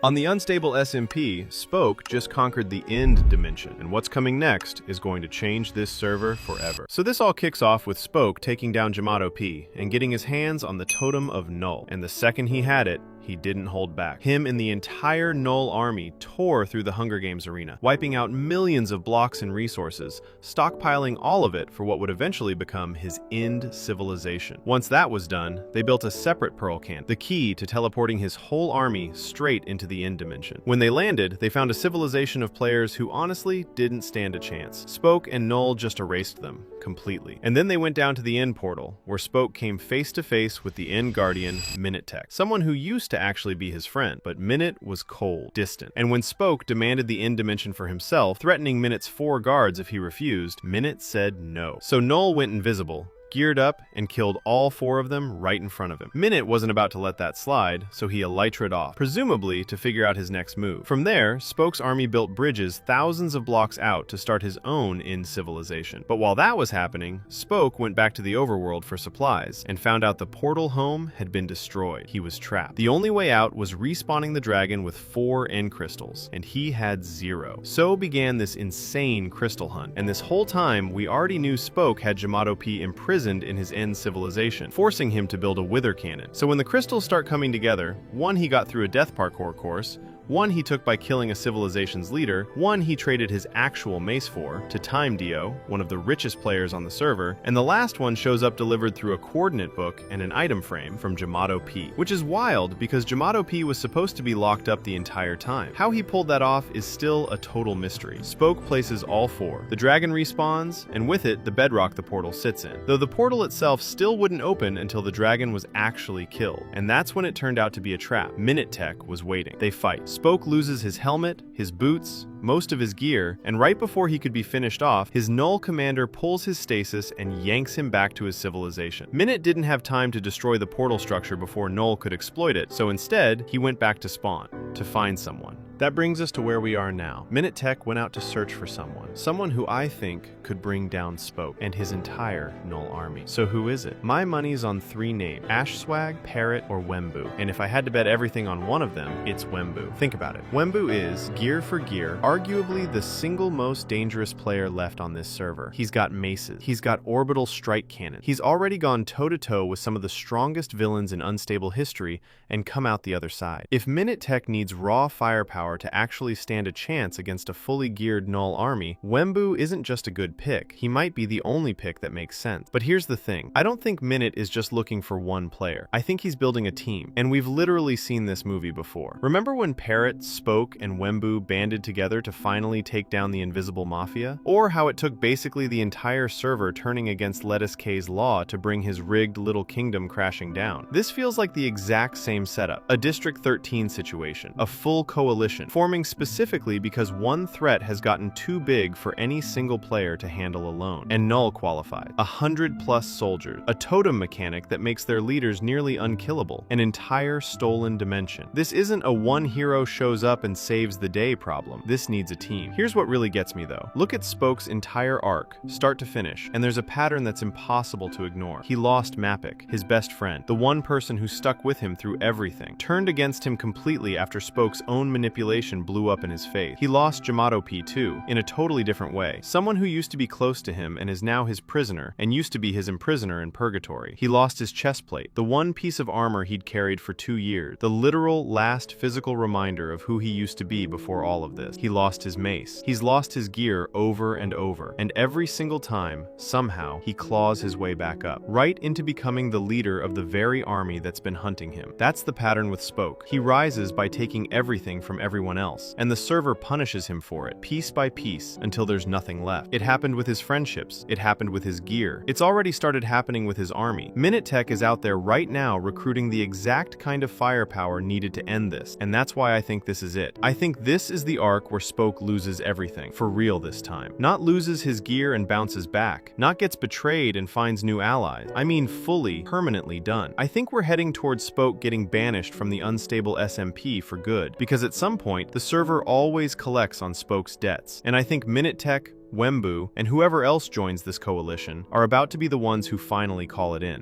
On the Unstable SMP, Spoke just conquered the end dimension, and what's coming next is going to change this server forever. So this all kicks off with Spoke taking down Yamato P and getting his hands on the Totem of Null, and the second he had it, he didn't hold back. Him and the entire Null army tore through the Hunger Games arena, wiping out millions of blocks and resources, stockpiling all of it for what would eventually become his end civilization. Once that was done, they built a separate Pearl Can, the key to teleporting his whole army straight into the end dimension. When they landed, they found a civilization of players who honestly didn't stand a chance. Spoke and Null just erased them completely. And then they went down to the end portal, where Spoke came face to face with the end guardian, Minute, someone who used to actually be his friend, but Minute was cold, distant. And when Spoke demanded the end dimension for himself, threatening Minute's 4 guards if he refused, Minute said no. So Null went invisible, geared up, and killed all 4 of them right in front of him. Minute wasn't about to let that slide, so he elytraed off, presumably to figure out his next move. From there, Spoke's army built bridges thousands of blocks out to start his own end civilization. But while that was happening, Spoke went back to the overworld for supplies, and found out the portal home had been destroyed. He was trapped. The only way out was respawning the dragon with 4 end crystals, and he had 0. So began this insane crystal hunt, and this whole time, we already knew Spoke had Yamato P imprisoned in his end civilization, forcing him to build a wither cannon. So when the crystals start coming together, one he got through a death parkour course, one he took by killing a civilization's leader, one he traded his actual mace for, to Time Dio, one of the richest players on the server, and the last one shows up delivered through a coordinate book and an item frame from Yamato P. Which is wild because Yamato P was supposed to be locked up the entire time. How he pulled that off is still a total mystery. Spoke places all 4. The dragon respawns, and with it, the bedrock the portal sits in. Though the portal itself still wouldn't open until the dragon was actually killed, and that's when it turned out to be a trap. Minute was waiting. They fight. Spoke loses his helmet, his boots, most of his gear, and right before he could be finished off, his Null commander pulls his stasis and yanks him back to his civilization. Minute didn't have time to destroy the portal structure before Null could exploit it, so instead, he went back to spawn, to find someone. That brings us to where we are now. Minute went out to search for someone who I think could bring down Spoke and his entire Null army. So who is it? My money's on 3 names: Ashswag, Parrot, or Wembu. And if I had to bet everything on one of them, it's Wembu. Think about it. Wembu is, gear for gear, arguably the single most dangerous player left on this server. He's got maces. He's got orbital strike cannon. He's already gone toe-to-toe with some of the strongest villains in Unstable history and come out the other side. If Minute needs raw firepower to actually stand a chance against a fully geared Null army, Wembu isn't just a good pick. He might be the only pick that makes sense. But here's the thing. I don't think Minute is just looking for one player. I think he's building a team, and we've literally seen this movie before. Remember when Parrot, Spoke, and Wembu banded together to finally take down the Invisible Mafia? Or how it took basically the entire server turning against Lettuce K's law to bring his rigged little kingdom crashing down? This feels like the exact same setup. A District 13 situation. A full coalition, forming specifically because one threat has gotten too big for any single player to handle alone. And Null qualified. 100+ soldiers. A totem mechanic that makes their leaders nearly unkillable. An entire stolen dimension. This isn't a one hero shows up and saves the day problem. This needs a team. Here's what really gets me though. Look at Spoke's entire arc, start to finish, and there's a pattern that's impossible to ignore. He lost Mappic, his best friend, the one person who stuck with him through everything, turned against him completely after Spoke's own manipulation blew up in his face. He lost Yamato P too, in a totally different way. Someone who used to be close to him and is now his prisoner, and used to be his imprisoner in purgatory. He lost his chestplate, the one piece of armor he'd carried for 2 years, the literal last physical reminder of who he used to be before all of this. He lost his mace. He's lost his gear over and over, and every single time, somehow, he claws his way back up, right into becoming the leader of the very army that's been hunting him. That's the pattern with Spoke. He rises by taking everything from everyone else, and the server punishes him for it, piece by piece, until there's nothing left. It happened with his friendships. It happened with his gear. It's already started happening with his army. Minute is out there right now recruiting the exact kind of firepower needed to end this, and that's why I think this is it. I think this is the arc where Spoke loses everything, for real this time. Not loses his gear and bounces back, not gets betrayed and finds new allies. I mean fully, permanently done. I think we're heading towards Spoke getting banished from the Unstable SMP for good, because at some point, the server always collects on Spoke's debts, and I think Minute, Wembu, and whoever else joins this coalition are about to be the ones who finally call it in.